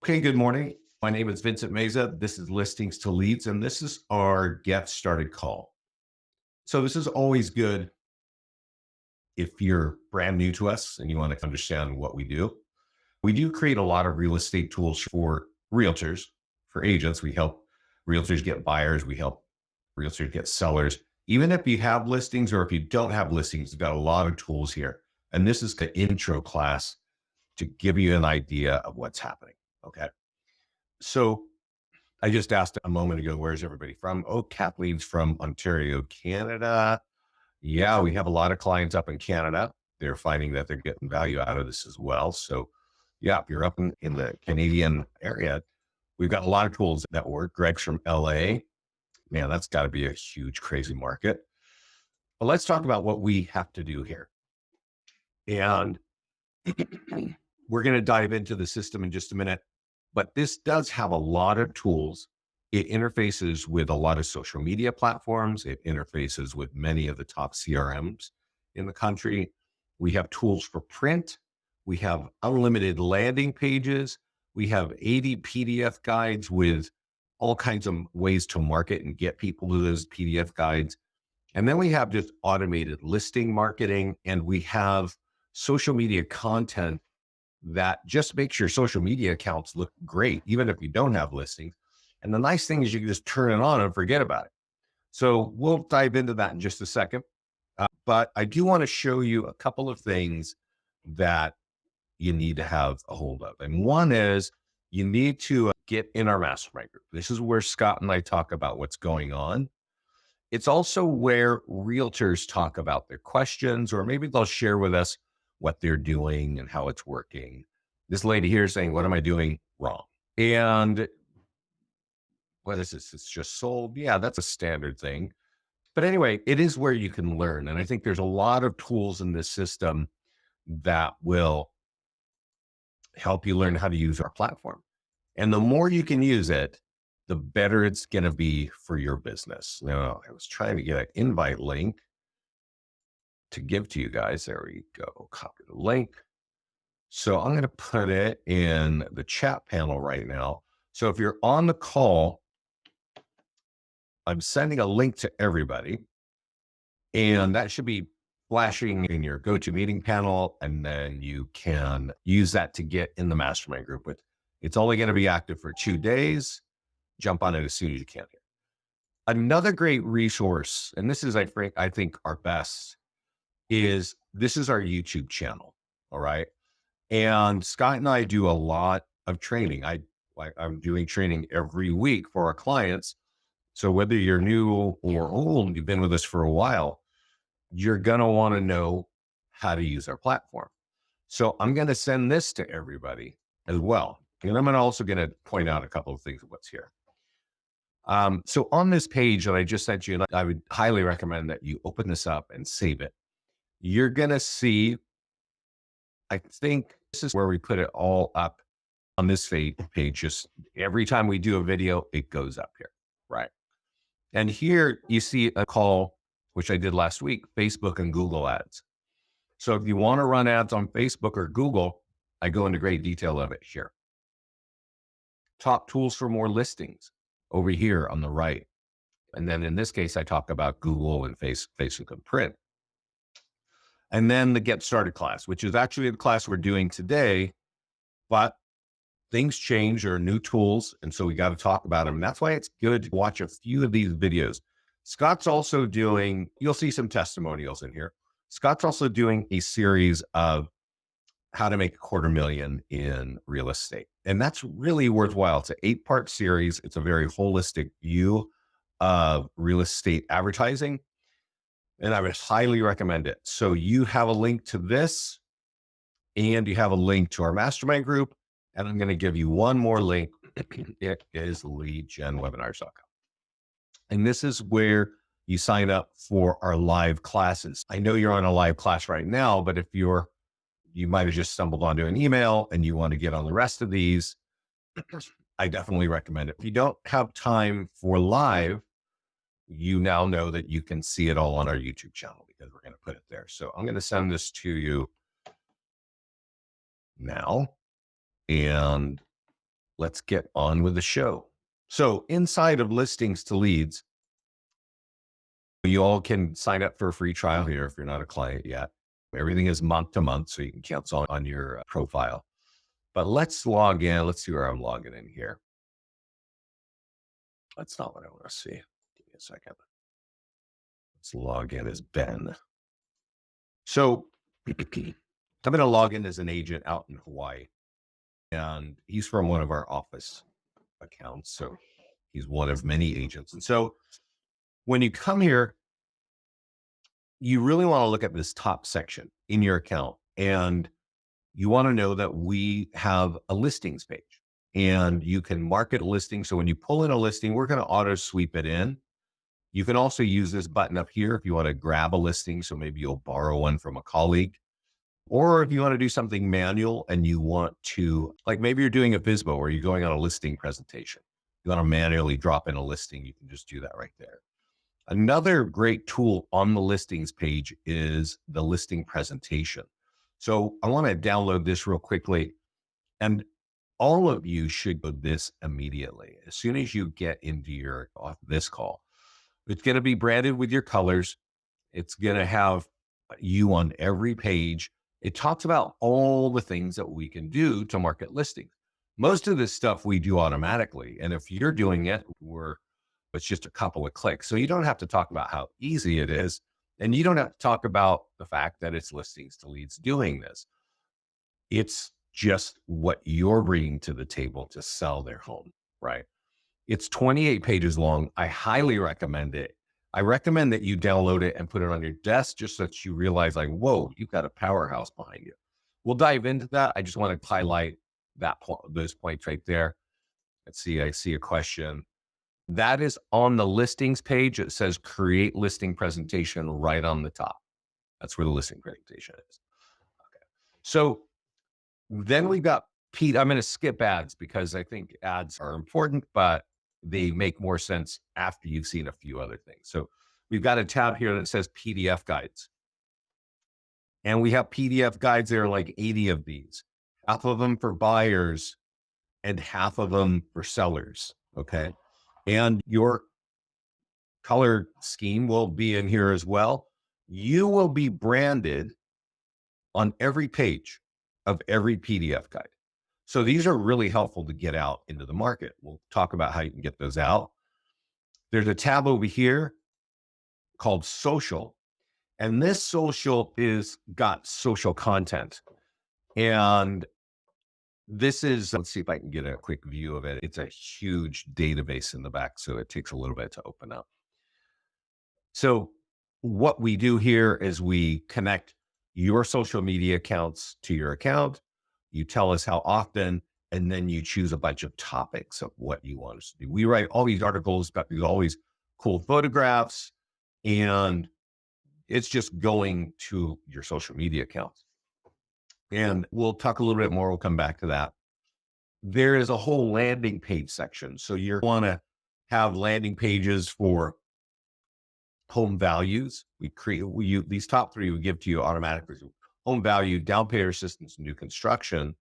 Okay, good morning. My name is Vincent Meza. This is Listings to Leads, and this is our Get Started call. So, this is always good if you're brand new to us and you want to understand what we do. We do create a lot of real estate tools for realtors, for agents. We help realtors get buyers, we help realtors get sellers. Even if you have listings or if you don't have listings, we've got a lot of tools here. And this is the intro class to give you an idea of what's happening. Okay. So, I just asked a moment ago, where's everybody from? Oh, Kathleen's from Ontario, Canada. Yeah, we have a lot of clients up in Canada. They're finding that they're getting value out of this as well. So, yeah, if you're up in the Canadian area, we've got a lot of tools that work. Greg's from LA. Man, that's got to be a huge, crazy market. But let's talk about what we have to do here. And we're going to dive into the system in just a minute. But this does have a lot of tools. It interfaces with a lot of social media platforms. It interfaces with many of the top CRMs in the country. We have tools for print. We have unlimited landing pages. We have 80 PDF guides with all kinds of ways to market and get people to those PDF guides. And then we have just automated listing marketing, and we have social media content that just makes your social media accounts look great, even if you don't have listings. And the nice thing is you can just turn it on and forget about it. So we'll dive into that in just a second. But I do want to show you a couple of things that you need to have a hold of. And one is you need to get in our mastermind group. This is where Scott and I talk about what's going on. It's also where realtors talk about their questions, or maybe they'll share with us what they're doing and how it's working. This lady here is saying, what am I doing wrong? And what is this? It's just sold. Yeah, that's a standard thing. But anyway, it is where you can learn. And I think there's a lot of tools in this system that will help you learn how to use our platform. And the more you can use it, the better it's going to be for your business. Now, I was trying to get an invite link to give to you guys. There we go. Copy the link. So I'm going to put it in the chat panel right now. So if you're on the call, I'm sending a link to everybody, and that should be flashing in your GoToMeeting panel. And then you can use that to get in the mastermind group. But it's only going to be active for 2 days. Jump on it as soon as you can. Another great resource, and this is, I think, our best, is this is our YouTube channel. All right. And Scott and I do a lot of training. I'm doing training every week for our clients. So whether you're new or old, you've been with us for a while, you're going to want to know how to use our platform. So I'm going to send this to everybody as well. And I'm also going to point out a couple of things of what's here. So on this page that I just sent you, and I would highly recommend that you open this up and save it. You're going to see, I think this is where we put it all up on this page. Just every time we do a video, it goes up here, right? And here you see a call, which I did last week, Facebook and Google ads. So if you want to run ads on Facebook or Google, I go into great detail of it here. Top tools for more listings over here on the right. And then in this case, I talk about Google and Facebook and print. And then the Get Started class, which is actually the class we're doing today, but things change, or new tools. And so we got to talk about them. And that's why it's good to watch a few of these videos. Scott's also doing, you'll see some testimonials in here. Scott's also doing a series of how to make $250,000 in real estate. And that's really worthwhile. It's an 8-part series. It's a very holistic view of real estate advertising. And I would highly recommend it. So you have a link to this, and you have a link to our mastermind group. And I'm going to give you one more link. It is leadgenwebinars.com. And this is where you sign up for our live classes. I know you're on a live class right now, but if you might have just stumbled onto an email and you want to get on the rest of these, I definitely recommend it. If you don't have time for live, you now know that you can see it all on our YouTube channel, because we're going to put it there. So I'm going to send this to you now, and let's get on with the show. So inside of Listings to Leads, you all can sign up for a free trial here if you're not a client yet. Everything is month to month, so you can cancel on your profile. But let's log in. Let's see where I'm logging in here. That's not what I want to see. Give me a second. Let's log in as Ben. So I'm going to log in as an agent out in Hawaii. And he's from one of our office accounts. So he's one of many agents. And so when you come here, you really want to look at this top section in your account. And you want to know that we have a listings page and you can market a listing. So when you pull in a listing, we're going to auto sweep it in. You can also use this button up here if you want to grab a listing. So maybe you'll borrow one from a colleague, or if you want to do something manual and you want to, like maybe you're doing a FSBO or you're going on a listing presentation. You want to manually drop in a listing, you can just do that right there. Another great tool on the listings page is the listing presentation. So I want to download this real quickly, and all of you should go this immediately. As soon as you get into your off this call, it's going to be branded with your colors. It's going to have you on every page. It talks about all the things that we can do to market listings. Most of this stuff we do automatically. And if you're doing it, it's just a couple of clicks. So you don't have to talk about how easy it is. And you don't have to talk about the fact that it's Listings to Leads doing this. It's just what you're bringing to the table to sell their home, right? It's 28 pages long. I highly recommend it. I recommend that you download it and put it on your desk just so that you realize like, whoa, you've got a powerhouse behind you. We'll dive into that. I just want to highlight that point, those points right there. Let's see, I see a question. That is on the listings page. It says create listing presentation right on the top. That's where the listing presentation is. Okay. So then we've got Pete. I'm going to skip ads because I think ads are important, but they make more sense after you've seen a few other things. So we've got a tab here that says PDF guides. And we have PDF guides. There are like 80 of these, half of them for buyers and half of them for sellers. Okay. And your color scheme will be in here as well. You will be branded on every page of every PDF guide. So these are really helpful to get out into the market. We'll talk about how you can get those out. There's a tab over here called social. And this social is got social content. And this is, let's see if I can get a quick view of it. It's a huge database in the back, so it takes a little bit to open up. So what we do here is we connect your social media accounts to your account. You tell us how often, and then you choose a bunch of topics of what you want us to do. We write all these articles about all these cool photographs, and it's just going to your social media accounts. And we'll talk a little bit more. We'll come back to that. There is a whole landing page section. So you want to have landing pages for home values. These top three we give to you automatically. Home value, down payment assistance, new construction.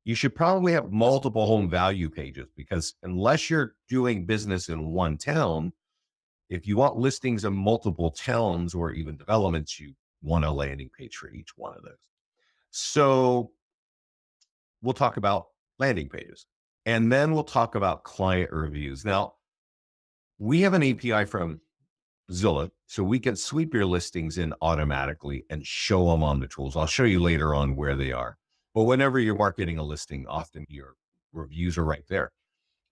You should probably have multiple home value pages because unless you're doing business in one town, if you want listings in multiple towns or even developments, you want a landing page for each one of those. So we'll talk about landing pages, and then we'll talk about client reviews. Now, we have an API from Zillow, so we can sweep your listings in automatically and show them on the tools. I'll show you later on where they are. But whenever you're marketing a listing, often your reviews are right there.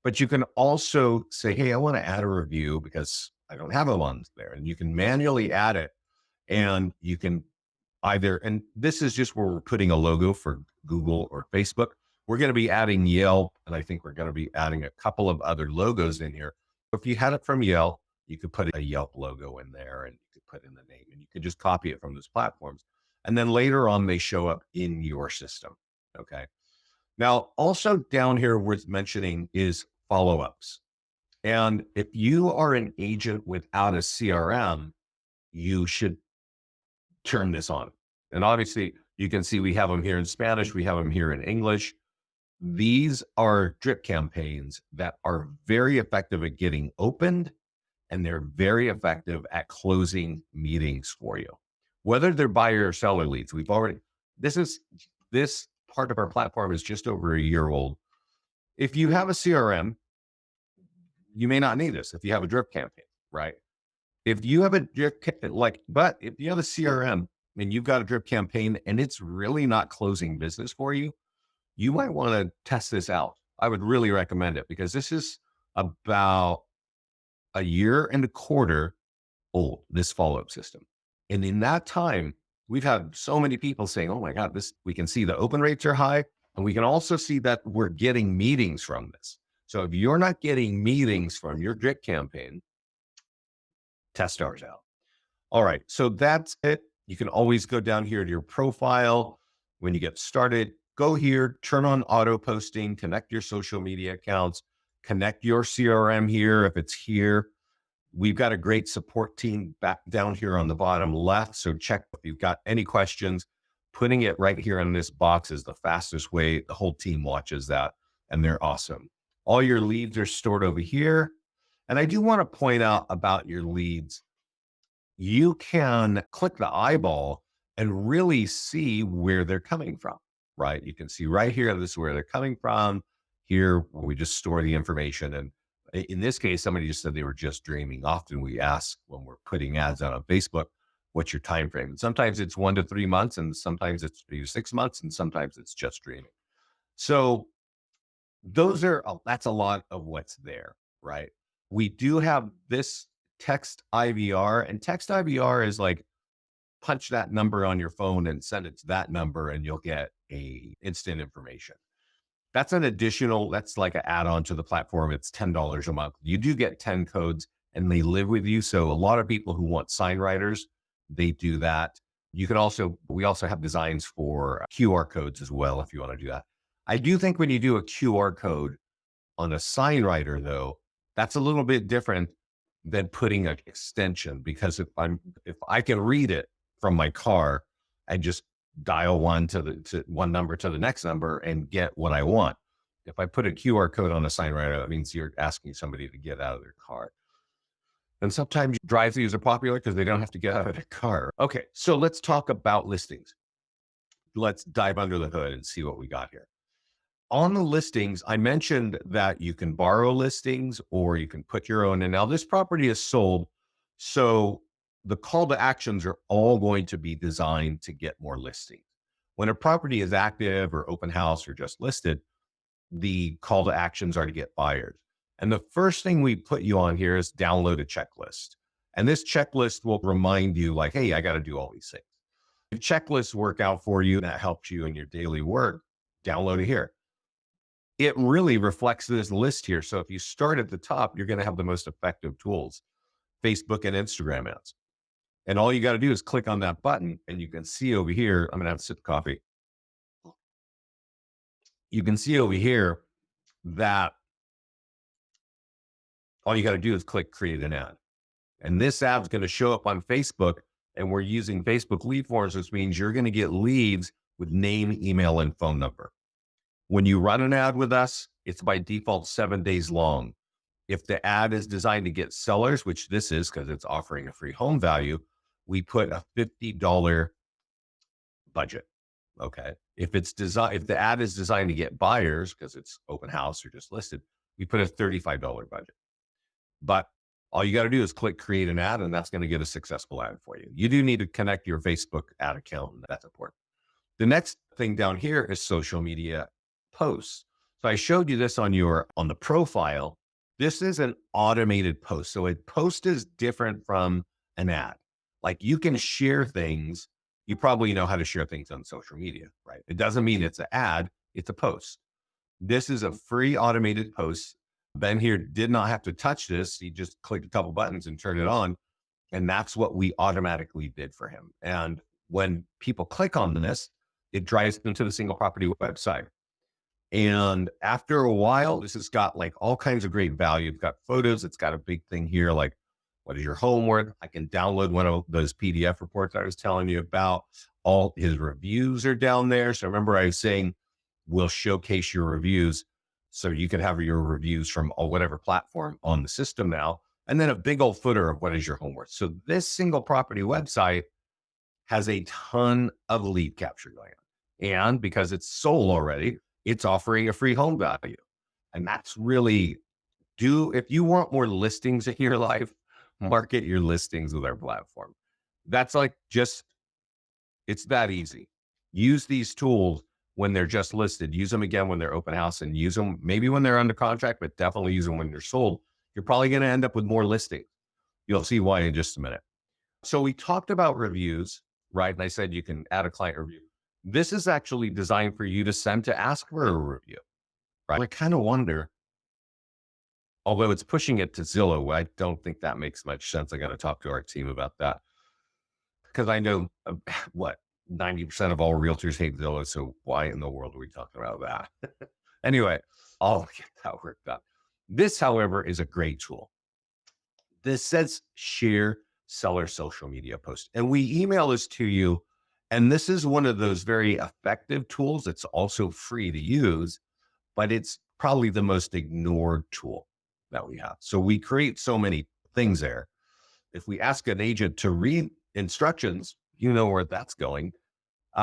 But you can also say, hey, I want to add a review because I don't have them on there. And you can manually add it. And you can either, and this is just where we're putting a logo for Google or Facebook. We're going to be adding Yelp, and I think we're going to be adding a couple of other logos in here. If you had it from Yelp, you could put a Yelp logo in there and you could put in the name, and you could just copy it from those platforms. And then later on, they show up in your system. Okay. Now, also down here worth mentioning is follow-ups. And if you are an agent without a CRM, you should turn this on. And obviously you can see we have them here in Spanish. We have them here in English. These are drip campaigns that are very effective at getting opened, and they're very effective at closing meetings for you. Whether they're buyer or seller leads, this is, this part of our platform is just over a year old. If you have a CRM, you may not need this if you have a drip campaign, right? If you have a drip, but if you have a CRM and you've got a drip campaign and it's really not closing business for you, you might want to test this out. I would really recommend it because this is about a year and a quarter old, this follow-up system. And in that time, we've had so many people saying, oh my God, we can see the open rates are high. And we can also see that we're getting meetings from this. So if you're not getting meetings from your drip campaign, test ours out. All right. So that's it. You can always go down here to your profile. When you get started, go here, turn on auto posting, connect your social media accounts, connect your CRM here if it's here. We've got a great support team back down here on the bottom left. So check if you've got any questions. Putting it right here in this box is the fastest way. The whole team watches that and they're awesome. All your leads are stored over here. And I do want to point out about your leads. You can click the eyeball and really see where they're coming from, right? You can see right here, this is where they're coming from. Here, we just store the information. And in this case, somebody just said they were just dreaming. Often we ask when we're putting ads out on Facebook, what's your time frame? And sometimes it's 1 to 3 months, and sometimes it's 3 to 6 months, and sometimes it's just dreaming. So that's a lot of what's there, right? We do have this text IVR, and text IVR is like punch that number on your phone and send it to that number and you'll get a instant information. That's like an add-on to the platform. It's $10 a month. You do get 10 codes and they live with you. So a lot of people who want sign writers, they do that. We also have designs for QR codes as well, if you want to do that. I do think when you do a QR code on a sign writer though, that's a little bit different than putting an extension, because if I can read it from my car, I just dial one number to the next number and get what I want. If I put a QR code on a sign writer, that means you're asking somebody to get out of their car. And sometimes drive-throughs are popular because they don't have to get out of their car. Okay, so let's talk about listings. Let's dive under the hood and see what we got here. On the listings, I mentioned that you can borrow listings or you can put your own. And now this property is sold. So the call to actions are all going to be designed to get more listings. When a property is active or open house or just listed, the call to actions are to get buyers. And the first thing we put you on here is download a checklist. And this checklist will remind you like, hey, I got to do all these things. If checklists work out for you, that helps you in your daily work, download it here. It really reflects this list here. So if you start at the top, you're going to have the most effective tools, Facebook and Instagram ads. And all you got to do is click on that button and you can see over here, I'm going to have a sip of coffee. You can see over here that all you got to do is click create an ad. And this ad is going to show up on Facebook, and we're using Facebook lead forms, which means you're going to get leads with name, email, and phone number. When you run an ad with us, it's by default 7 days long. If the ad is designed to get sellers, which this is because it's offering a free home value, we put a $50 budget. Okay. If the ad is designed to get buyers because it's open house or just listed, we put a $35 budget. But all you got to do is click create an ad, and that's going to get a successful ad for you. You do need to connect your Facebook ad account, and that's important. The next thing down here is social media posts. So I showed you this on the profile. This is an automated post. So a post is different from an ad. Like you can share things. You probably know how to share things on social media, right? It doesn't mean it's an ad, it's a post. This is a free automated post. Ben here did not have to touch this. He just clicked a couple buttons and turned it on. And that's what we automatically did for him. And when people click on this, it drives them to the single property website. And after a while, this has got like all kinds of great value. It's got photos. It's got a big thing here, like what is your home worth? I can download one of those PDF reports I was telling you about. All his reviews are down there. So remember I was saying will showcase your reviews. So you can have your reviews from whatever platform on the system now, and then a big old footer of what is your home worth. So this single property website has a ton of lead capture going on. And because it's sold already, it's offering a free home value. And that's really if you want more listings in your life, market your listings with our platform. That's like it's that easy. Use these tools when they're just listed. Use them again when they're open house, and use them maybe when they're under contract, but definitely use them when they're sold. You're probably going to end up with more listings. You'll see why in just a minute. So we talked about reviews, right? And I said you can add a client review. This is actually designed for you to send to ask for a review, right? I kind of wonder, although it's pushing it to Zillow, I don't think that makes much sense. I got to talk to our team about that, because I know what 90% of all realtors hate Zillow. So why in the world are we talking about that? Anyway, I'll get that worked out. This, however, is a great tool. This says share seller social media post, and we email this to you. And this is one of those very effective tools. It's also free to use, but it's probably the most ignored tool that we have. So we create so many things there. If we ask an agent to read instructions, you know where that's going.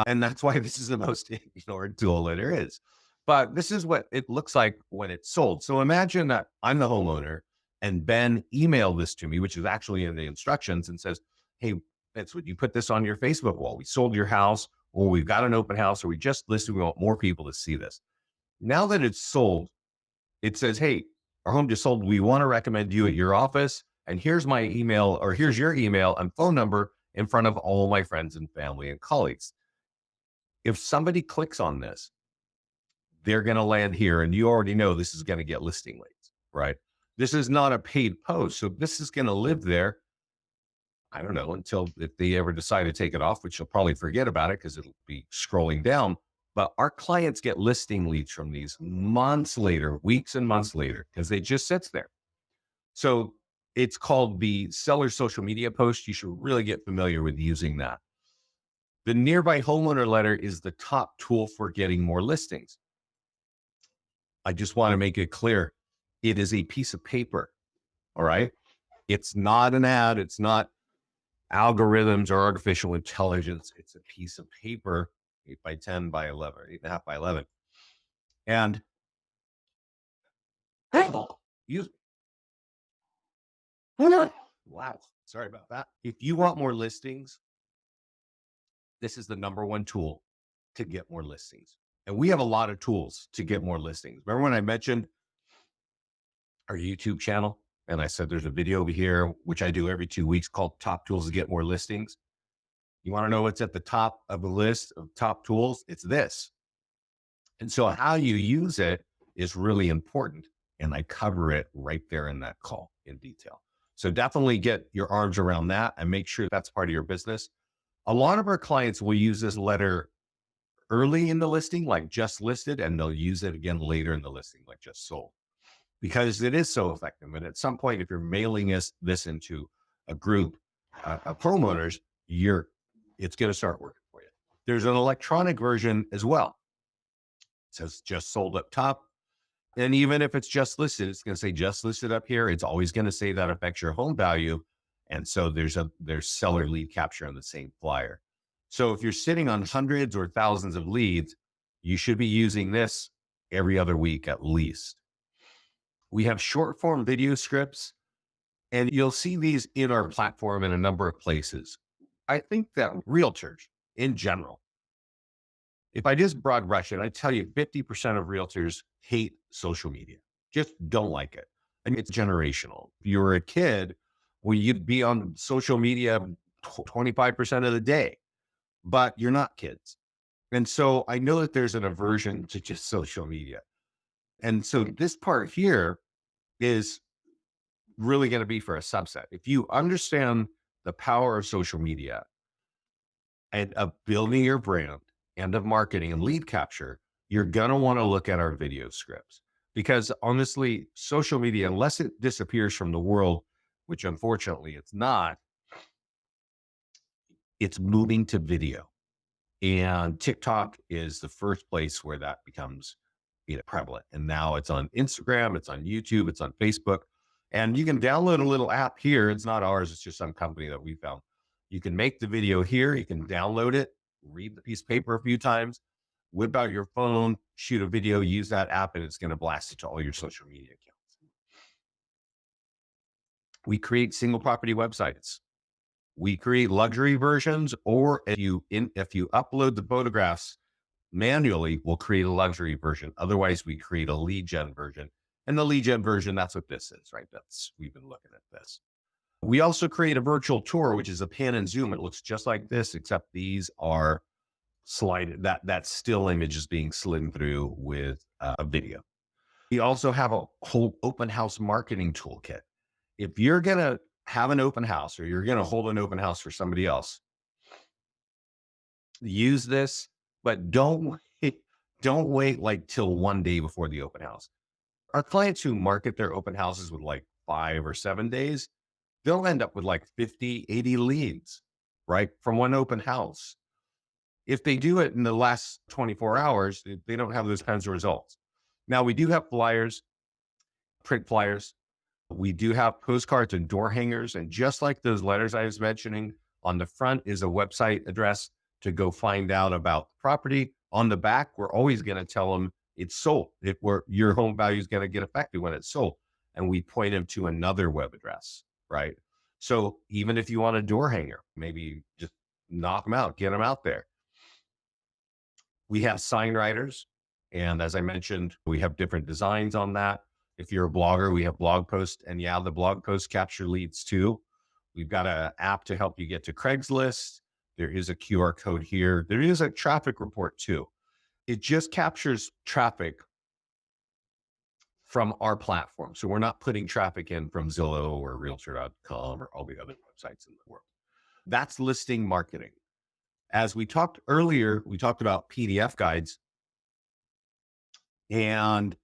And that's why this is the most ignored tool that there is. But this is what it looks like when it's sold. So imagine that I'm the homeowner and Ben emailed this to me, which is actually in the instructions, and says, hey, that's what you put this on your Facebook wall. We sold your house, or we've got an open house, or we just listed. We want more people to see this. Now that it's sold, it says, hey, our home just sold. We want to recommend you at your office. And here's my email, or here's your email and phone number in front of all my friends and family and colleagues. If somebody clicks on this, they're going to land here. And you already know this is going to get listing leads, right? This is not a paid post. So this is going to live there, I don't know, until if they ever decide to take it off, which they'll probably forget about it because it'll be scrolling down. But our clients get listing leads from these months later, weeks and months later, because it just sits there. So it's called the seller social media post. You should really get familiar with using that. The nearby homeowner letter is the top tool for getting more listings. I just want to make it clear. It is a piece of paper. All right. It's not an ad. It's not algorithms or artificial intelligence. It's a piece of paper, 8 by 10 by 11, 8.5 by 11. And use, wow, sorry about that. If you want more listings, this is the number one tool to get more listings. And we have a lot of tools to get more listings. Remember when I mentioned our YouTube channel? And I said, there's a video over here, which I do every 2 weeks, called Top Tools to Get More Listings. You want to know what's at the top of the list of top tools? It's this. And so how you use it is really important. And I cover it right there in that call in detail. So definitely get your arms around that and make sure that's part of your business. A lot of our clients will use this letter early in the listing, like just listed, and they'll use it again later in the listing, like just sold, because it is so effective. And at some point, if you're mailing this into a group of homeowners, it's going to start working for you. There's an electronic version as well. It says just sold up top. And even if it's just listed, it's going to say just listed up here. It's always going to say that affects your home value. And so there's seller lead capture on the same flyer. So if you're sitting on hundreds or thousands of leads, you should be using this every other week at least. We have short form video scripts, and you'll see these in our platform in a number of places. I think that realtors in general, if I just broad brush it, I tell you 50% of realtors hate social media, just don't like it. And it's generational. If you were a kid, well, you'd be on social media 25% of the day, but you're not kids. And so I know that there's an aversion to just social media. And so this part here is really going to be for a subset. If you understand the power of social media and of building your brand and of marketing and lead capture, you're going to want to look at our video scripts, because honestly, social media, unless it disappears from the world, which unfortunately it's not, it's moving to video. And TikTok is the first place where that becomes, prevalent. And now it's on Instagram, it's on YouTube, it's on Facebook. And you can download a little app here. It's not ours, it's just some company that we found. You can make the video here, you can download it, read the piece of paper a few times, whip out your phone, shoot a video, use that app, and it's going to blast it to all your social media accounts. We create single property websites. We create luxury versions, or if you upload the photographs manually, we'll create a luxury version. Otherwise, we create a lead gen version. And the lead gen version, that's what this is, right? We've been looking at this. We also create a virtual tour, which is a pan and zoom. It looks just like this, except these are slided. That still image is being slid through with a video. We also have a whole open house marketing toolkit. If you're going to have an open house or you're going to hold an open house for somebody else, use this, but don't wait like till one day before the open house. Our clients who market their open houses with like 5 or 7 days, they'll end up with like 50, 80 leads, right? From one open house. If they do it in the last 24 hours, they don't have those kinds of results. Now, we do have flyers, print flyers. We do have postcards and door hangers. And just like those letters I was mentioning, on the front is a website address to go find out about the property. On the back, we're always going to tell them it's sold. Your home value is going to get affected when it's sold. And we point them to another web address, right? So even if you want a door hanger, maybe just knock them out, get them out there. We have sign writers. And as I mentioned, we have different designs on that. If you're a blogger, we have blog posts. And yeah, the blog posts capture leads too. We've got an app to help you get to Craigslist. There is a QR code here. There is a traffic report too. It just captures traffic from our platform. So we're not putting traffic in from Zillow or Realtor.com or all the other websites in the world. That's listing marketing. As we talked earlier, we talked about PDF guides. And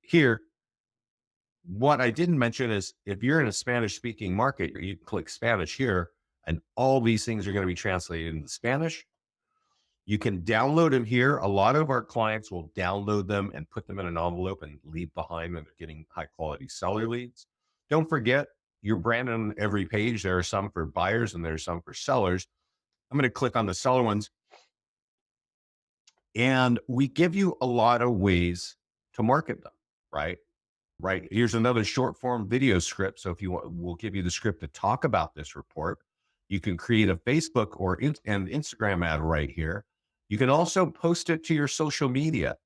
here, what I didn't mention is if you're in a Spanish speaking market, you click Spanish here, and all these things are going to be translated into Spanish. You can download them here. A lot of our clients will download them and put them in an envelope and leave behind when they're getting high quality seller leads. Don't forget, your brand on every page. There are some for buyers and there's some for sellers. I'm going to click on the seller ones. And we give you a lot of ways to market them, right? Right. Here's another short form video script. So if you want, we'll give you the script to talk about this report. You can create a Facebook or an Instagram ad right here. You can also post it to your social media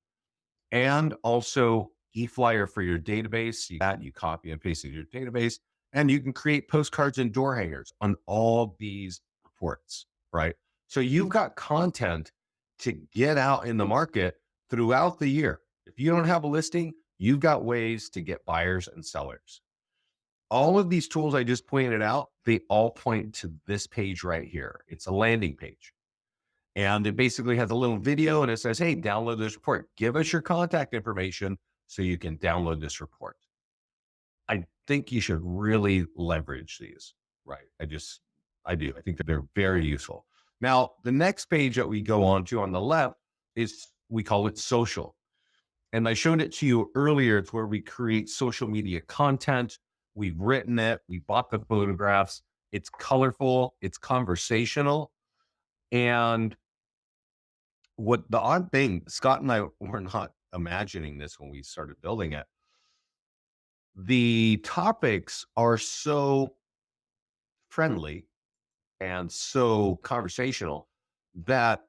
and also e-flyer for your database. You copy and paste it in your database, and you can create postcards and door hangers on all these reports, right? So you've got content to get out in the market throughout the year. If you don't have a listing, you've got ways to get buyers and sellers. All of these tools I just pointed out, they all point to this page right here. It's a landing page. And it basically has a little video and it says, hey, download this report. Give us your contact information so you can download this report. I think you should really leverage these, right? I do. I think that they're very useful. Now, the next page that we go on to on the left is, we call it social. And I showed it to you earlier. It's where we create social media content. We've written it. We bought the photographs. It's colorful. It's conversational. And what the odd thing, Scott and I were not imagining this when we started building it. The topics are so friendly and so conversational that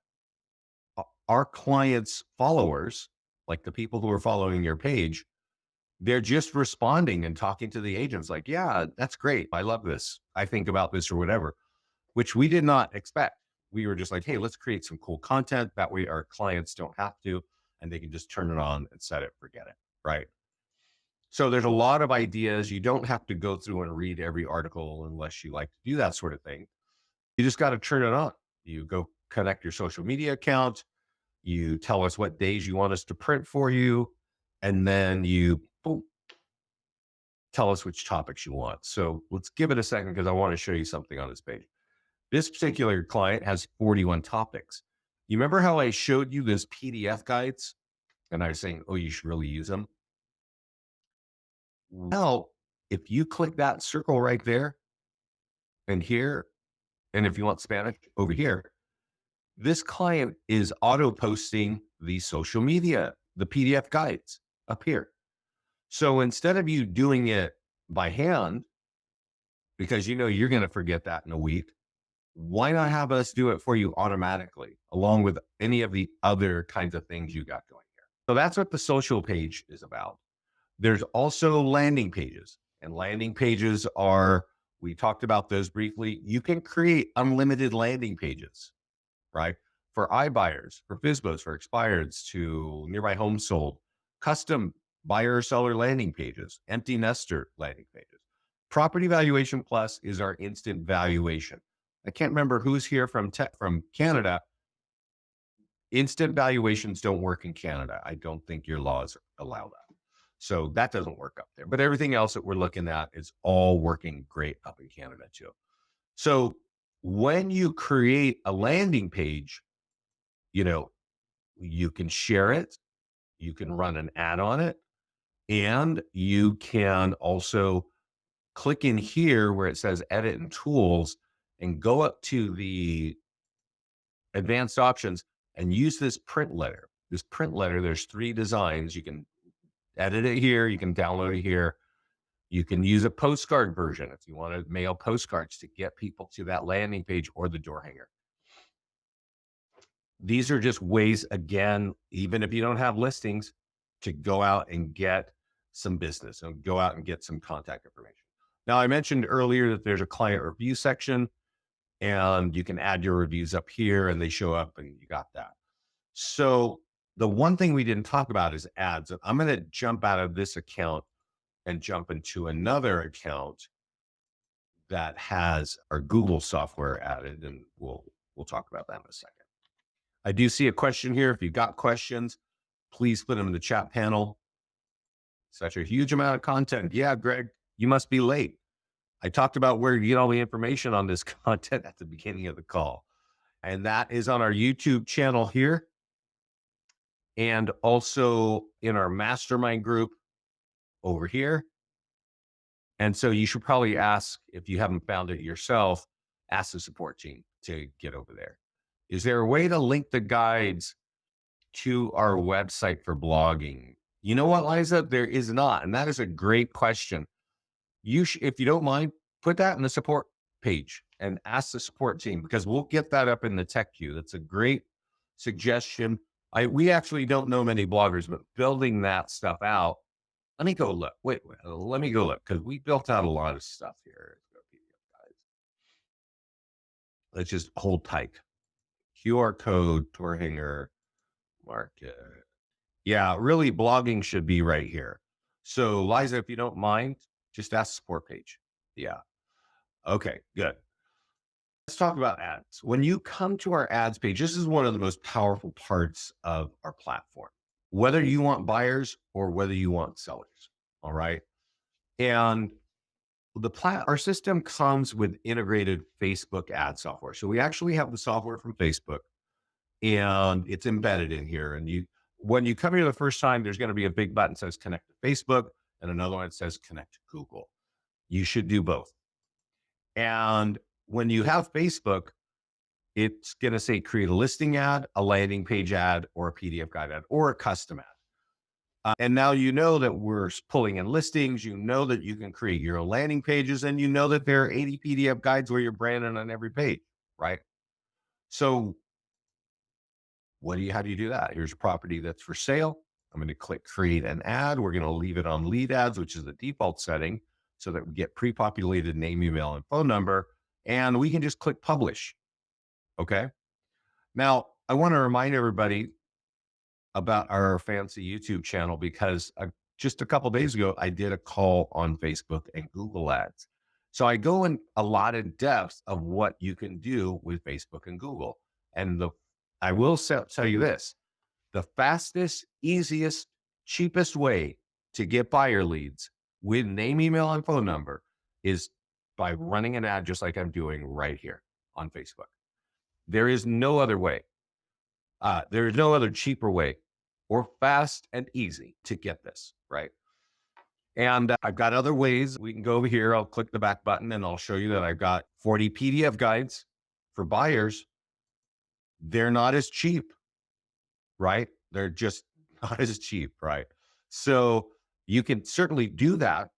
our clients' followers, like the people who are following your page, they're just responding and talking to the agents like, yeah, that's great. I love this. I think about this or whatever, which we did not expect. We were just like, hey, let's create some cool content. That way our clients don't have to, and they can just turn it on and set it, forget it. Right. So there's a lot of ideas. You don't have to go through and read every article unless you like to do that sort of thing. You just got to turn it on. You go connect your social media account. You tell us what days you want us to print for you. And then you tell us which topics you want. So let's give it a second because I want to show you something on this page. This particular client has 41 topics. You remember how I showed you those PDF guides and I was saying, oh, you should really use them? Well, if you click that circle right there and here, and if you want Spanish over here, this client is auto posting the social media, the PDF guides up here. So instead of you doing it by hand, because you know you're going to forget that in a week, why not have us do it for you automatically, along with any of the other kinds of things you got going here? So that's what the social page is about. There's also landing pages, and landing pages are, we talked about those briefly. You can create unlimited landing pages, right? For iBuyers, for FSBOs, for expireds, to nearby homes sold, custom buyer or seller landing pages, empty nester landing pages. Property Valuation Plus is our instant valuation. I can't remember who's here from Canada. Instant valuations don't work in Canada. I don't think your laws allow that. So that doesn't work up there. But everything else that we're looking at is all working great up in Canada too. So when you create a landing page, you know, you can share it, you can run an ad on it, and you can also click in here where it says edit and tools and go up to the advanced options and use this print letter. This print letter, there's 3 designs. You can edit it here, you can download it here. You can use a postcard version if you want to mail postcards to get people to that landing page or the door hanger. These are just ways, again, even if you don't have listings, to go out and get some business and go out and get some contact information. Now, I mentioned earlier that there's a client review section and you can add your reviews up here and they show up and you got that. So the one thing we didn't talk about is ads. I'm going to jump out of this account and jump into another account that has our Google software added, and we'll talk about that in a second. I do see a question here. If you've got questions, please put them in the chat panel. Such a huge amount of content. Yeah, Greg, you must be late. I talked about where to get all the information on this content at the beginning of the call. And that is on our YouTube channel here. And also in our mastermind group over here. And so you should probably ask, if you haven't found it yourself, ask the support team to get over there. Is there a way to link the guides to our website for blogging? You know what, Liza? There is not. And that is a great question. If you don't mind, put that in the support page and ask the support team, because we'll get that up in the tech queue. That's a great suggestion. We actually don't know many bloggers, but building that stuff out. Let me go look. Wait, let me go look, because we built out a lot of stuff here. Let's just hold tight. QR code, door hanger, market. Yeah, really, blogging should be right here. So, Liza, if you don't mind, just ask the support page. Yeah. Okay, good. Let's talk about ads. When you come to our ads page, this is one of the most powerful parts of our platform, whether you want buyers or whether you want sellers. All right. And our system comes with integrated Facebook ad software. So we actually have the software from Facebook and it's embedded in here. And when you come here the first time, there's going to be a big button that says connect to Facebook and another one that says connect to Google. You should do both. And when you have Facebook, it's going to say create a listing ad, a landing page ad, or a PDF guide ad, or a custom ad. And now you know that we're pulling in listings. You know that you can create your own landing pages, and you know that there are 80 PDF guides where you're branded on every page, right? So how do you do that? Here's a property that's for sale. I'm going to click create an ad. We're going to leave it on lead ads, which is the default setting, so that we get pre-populated name, email, and phone number, and we can just click publish. Okay. Now, I want to remind everybody about our fancy YouTube channel, because just a couple of days ago, I did a call on Facebook and Google ads. So I go in a lot in depth of what you can do with Facebook and Google. And I will tell you this, the fastest, easiest, cheapest way to get buyer leads with name, email, and phone number is by running an ad just like I'm doing right here. on Facebook. There is no other way. There is no other cheaper way or fast and easy to get this, right? And I've got other ways. We can go over here. I'll click the back button and I'll show you that I've got 40 PDF guides for buyers. They're not as cheap, right? They're just not as cheap, right? So you can certainly do that,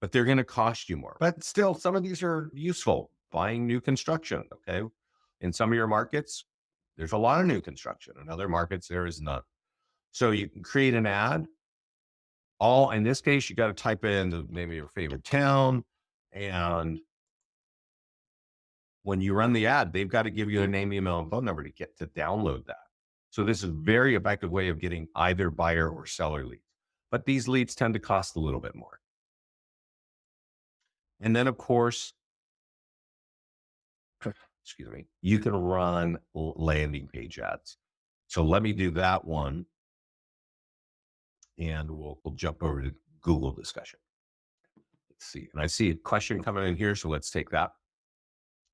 but they're going to cost you more. But still, some of these are useful. Buying new construction, okay? In some of your markets, there's a lot of new construction. In other markets, there is none. So you can create an ad. In this case, you got to type in the name of your favorite town. And when you run the ad, they've got to give you a name, email, and phone number to get to download that. So this is a very effective way of getting either buyer or seller leads. But these leads tend to cost a little bit more. And then, of course, excuse me, you can run landing page ads. So let me do that one. And we'll jump over to Google discussion. Let's see. And I see a question coming in here. So let's take that.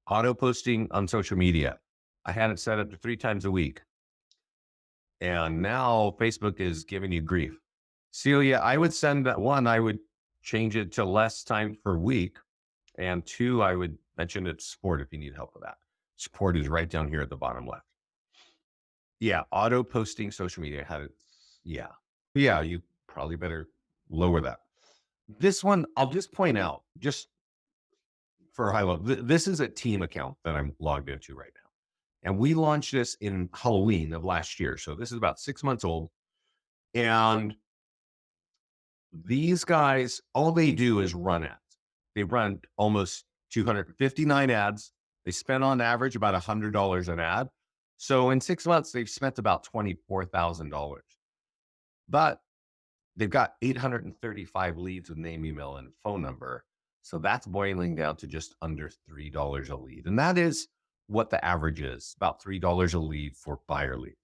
Auto posting on social media. I had it set up to 3 times a week. And now Facebook is giving you grief. Celia, I would send that one, I would change it to less time per week. And 2, I would mention it support if you need help with that. Support is right down here at the bottom left. Yeah, auto posting social media had it. Yeah, you probably better lower that. This one, I'll just point out, just for high level, this is a team account that I'm logged into right now. And we launched this in Halloween of last year. So this is about 6 months old. And these guys, all they do is run ads. They run almost 259 ads. They spend on average about $100 an ad. So in 6 months, they've spent about $24,000. But they've got 835 leads with name, email, and phone number. So that's boiling down to just under $3 a lead. And that is what the average is, about $3 a lead for buyer leads.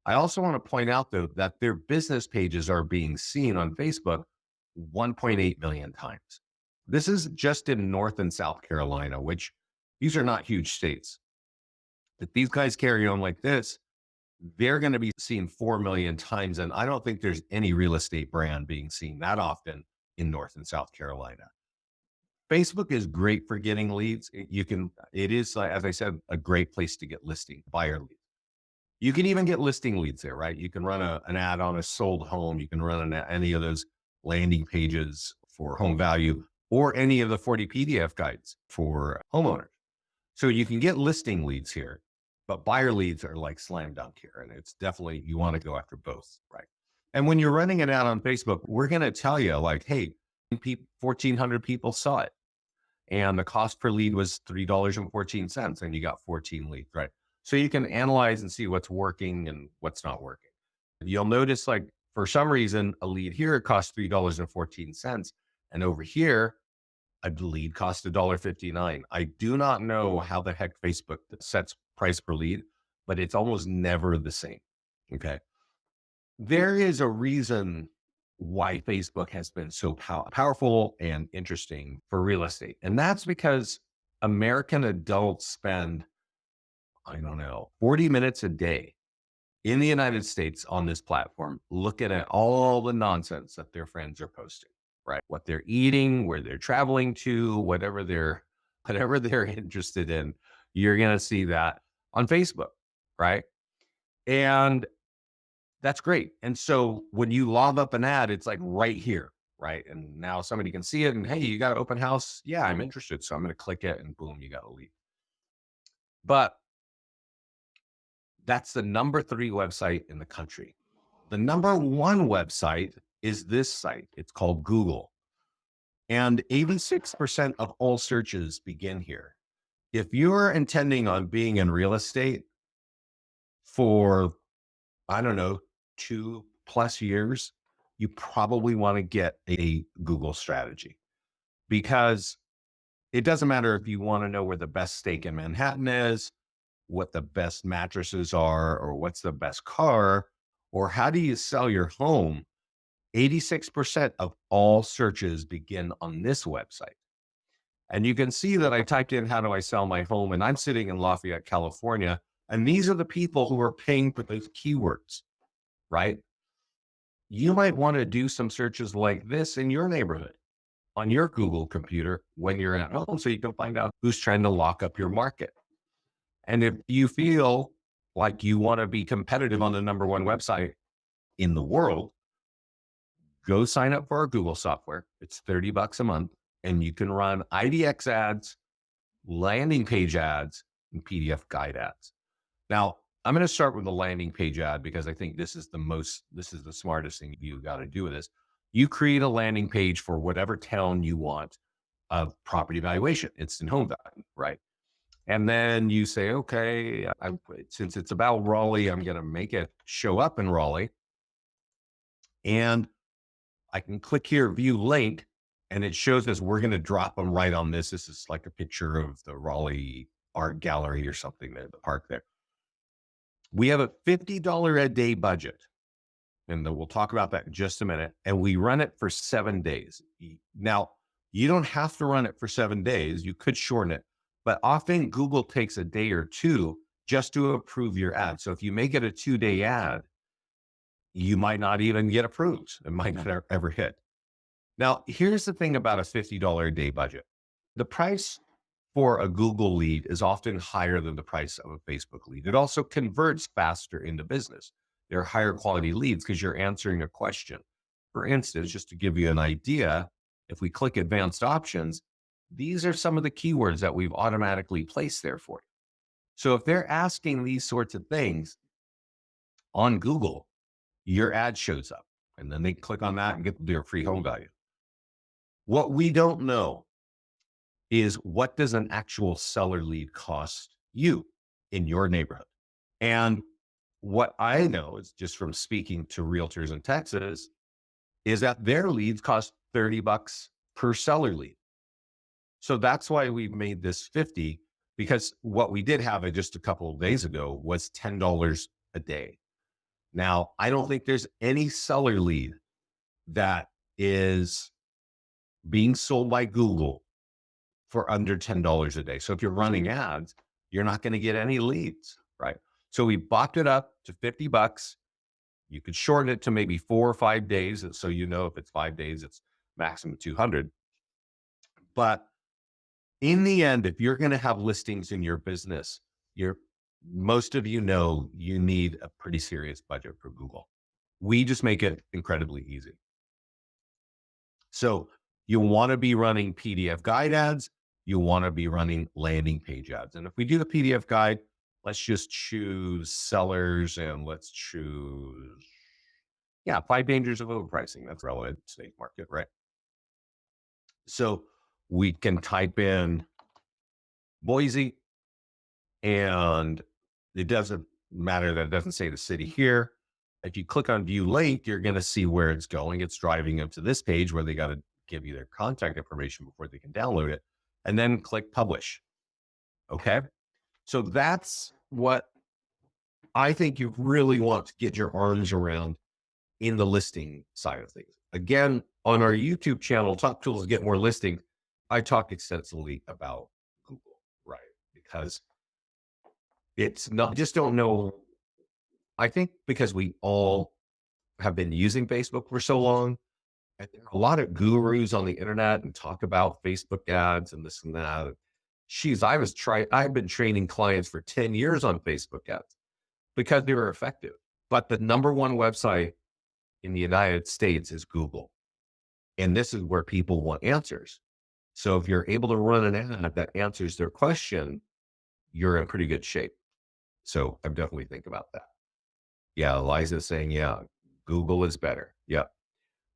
I also want to point out, though, that their business pages are being seen on Facebook 1.8 million times. This is just in North and South Carolina, which these are not huge states. If these guys carry on like this, they're going to be seen 4 million times. And I don't think there's any real estate brand being seen that often in North and South Carolina. Facebook is great for getting leads. It is, as I said, a great place to get listing buyer leads. You can even get listing leads there, right? You can run an ad on a sold home. You can run any of those landing pages for home value or any of the 40 PDF guides for homeowners. So you can get listing leads here, but buyer leads are like slam dunk here. And it's definitely, you want to go after both, right? And when you're running an ad on Facebook, we're going to tell you like, hey, 1,400 people saw it. And the cost per lead was $3.14 and you got 14 leads, right? So you can analyze and see what's working and what's not working. You'll notice like for some reason, a lead here costs $3.14. And over here, a lead costs $1.59. I do not know how the heck Facebook sets price per lead, but it's almost never the same. Okay. There is a reason why Facebook has been so powerful and interesting for real estate. And that's because American adults spend, 40 minutes a day in the United States on this platform, looking at all the nonsense that their friends are posting, right? What they're eating, where they're traveling to, whatever they're interested in, you're going to see that on Facebook, right? And that's great. And so when you lob up an ad, it's like right here, right? And now somebody can see it and, hey, you got an open house. Yeah, I'm interested. So I'm going to click it and boom, you got a lead. But that's the number 3 website in the country. The number 1 website is this site. It's called Google. And 86% of all searches begin here. If you're intending on being in real estate for, 2+ years, you probably want to get a Google strategy, because it doesn't matter if you want to know where the best steak in Manhattan is, what the best mattresses are, or what's the best car, or how do you sell your home. 86% of all searches begin on this website. And you can see that I typed in, how do I sell my home? And I'm sitting in Lafayette, California. And these are the people who are paying for those keywords, right? You might want to do some searches like this in your neighborhood on your Google computer when you're at home, so you can find out who's trying to lock up your market. And if you feel like you want to be competitive on the number one website in the world, go sign up for our Google software. It's $30 a month, and you can run IDX ads, landing page ads, and PDF guide ads. Now, I'm going to start with the landing page ad because I think this is the smartest thing you got to do with this. You create a landing page for whatever town you want of property valuation, instant home value, right? And then you say, okay, since it's about Raleigh, I'm going to make it show up in Raleigh. And I can click here, view link, and it shows us we're going to drop them right on this. This is like a picture of the Raleigh Art Gallery or something there, the park there. We have a $50 a day budget, and we'll talk about that in just a minute. And we run it for 7 days. Now, you don't have to run it for 7 days. You could shorten it, but often Google takes a day or two just to approve your ad. So if you make it a 2-day ad, you might not even get approved. It might not ever hit. Now, here's the thing about a $50 a day budget. The price for a Google lead is often higher than the price of a Facebook lead. It also converts faster into business. They're higher quality leads because you're answering a question. For instance, just to give you an idea, if we click advanced options, these are some of the keywords that we've automatically placed there for you. So if they're asking these sorts of things on Google, your ad shows up, and then they click on that and get their free home value. What we don't know is, what does an actual seller lead cost you in your neighborhood? And what I know is, just from speaking to realtors in Texas, is that their leads cost $30 per seller lead. So that's why we've made this 50, because what we did have just a couple of days ago was $10 a day. Now, I don't think there's any seller lead that is being sold by Google for under $10 a day. So if you're running ads, you're not going to get any leads, right? So we bopped it up to $50. You could shorten it to maybe 4 or 5 days. So, if it's 5 days, it's maximum 200. But in the end, if you're going to have listings in your business, most of you know you need a pretty serious budget for Google. We just make it incredibly easy. So you want to be running PDF guide ads. You want to be running landing page ads. And if we do the PDF guide, let's just choose sellers, and let's choose, 5 dangers of overpricing. That's relevant to today's market, right? So we can type in Boise, and it doesn't matter that it doesn't say the city here. If you click on view link, you're going to see where it's going. It's driving them to this page where they got to give you their contact information before they can download it, and then click publish. Okay. So that's what I think you really want to get your arms around in the listing side of things. Again, on our YouTube channel, Top Tools to Get More Listings, I talk extensively about Google, right? Because it's not, just don't know. I think because we all have been using Facebook for so long, and there are a lot of gurus on the internet and talk about Facebook ads and this and that. I've been training clients for 10 years on Facebook ads because they were effective. But the number one website in the United States is Google. And this is where people want answers. So if you're able to run an ad that answers their question, you're in pretty good shape. So I definitely think about that. Yeah, Eliza's saying, Google is better. Yeah.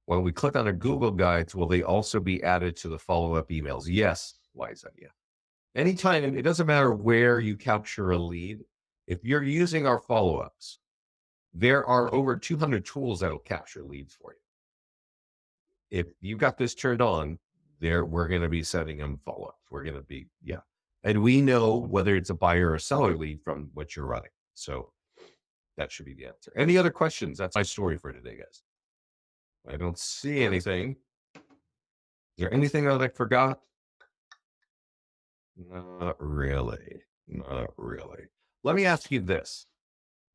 When we click on the Google guides, will they also be added to the follow-up emails? Yes, Liza, yeah. Anytime, it doesn't matter where you capture a lead. If you're using our follow-ups, there are over 200 tools that will capture leads for you. If you got this turned on, we're going to be sending them follow-ups. We're going to be, And we know whether it's a buyer or seller lead from what you're running. So that should be the answer. Any other questions? That's my story for today, guys. I don't see anything. Is there anything that I forgot? Not really. Not really. Let me ask you this.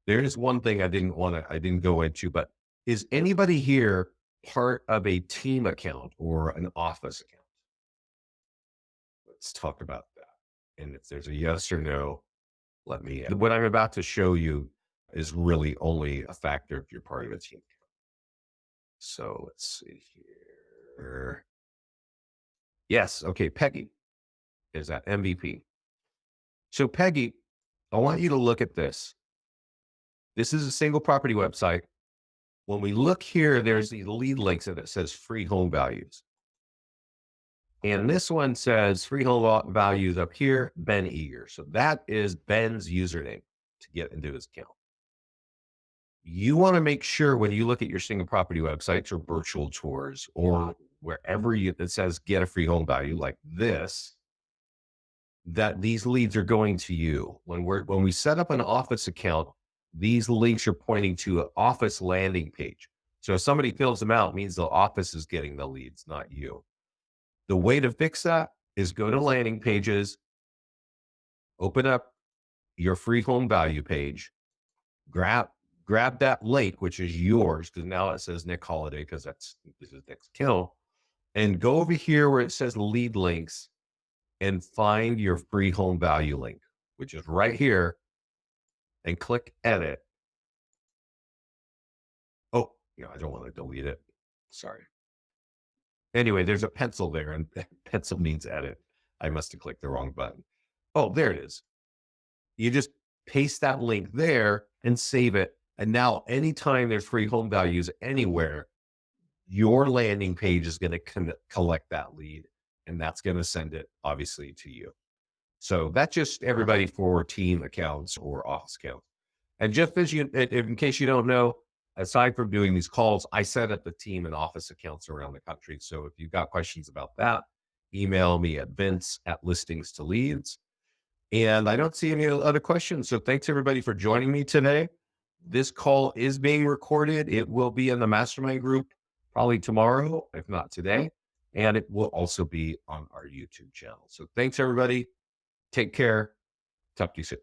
There's one thing I didn't go into, but is anybody here part of a team account or an office account? Let's talk about that. And if there's a yes or no, let me, what I'm about to show you is really only a factor if you're part of a team. So let's see here. Yes. Okay. Peggy is that MVP. So Peggy, I want you to look at this. This is a single property website. When we look here, there's these lead links and it says free home values. And this one says free home values up here, Ben Eager. So that is Ben's username to get into his account. You want to make sure when you look at your single property websites or virtual tours or wherever it says get a free home value like this, that these leads are going to you. When we set up an office account, these links are pointing to an office landing page. So if somebody fills them out, it means the office is getting the leads, not you. The way to fix that is go to landing pages, open up your free home value page, grab that link, which is yours, because now it says Nick Holiday, because this is Nick's kill, and go over here where it says lead links and find your free home value link, which is right here, and click edit. Oh, yeah, I don't want to delete it. Sorry. Anyway, there's a pencil there, and pencil means edit. I must have clicked the wrong button. Oh, there it is. You just paste that link there and save it. And now anytime there's free home values anywhere, your landing page is going to collect that lead, and that's going to send it obviously to you. So that's just everybody for team accounts or office accounts. And just as in case you don't know, aside from doing these calls, I set up the team and office accounts around the country. So if you've got questions about that, email me at Vince@listings to leads. And I don't see any other questions. So thanks everybody for joining me today. This call is being recorded. It will be in the mastermind group probably tomorrow, if not today. And it will also be on our YouTube channel. So thanks everybody. Take care. Talk to you soon.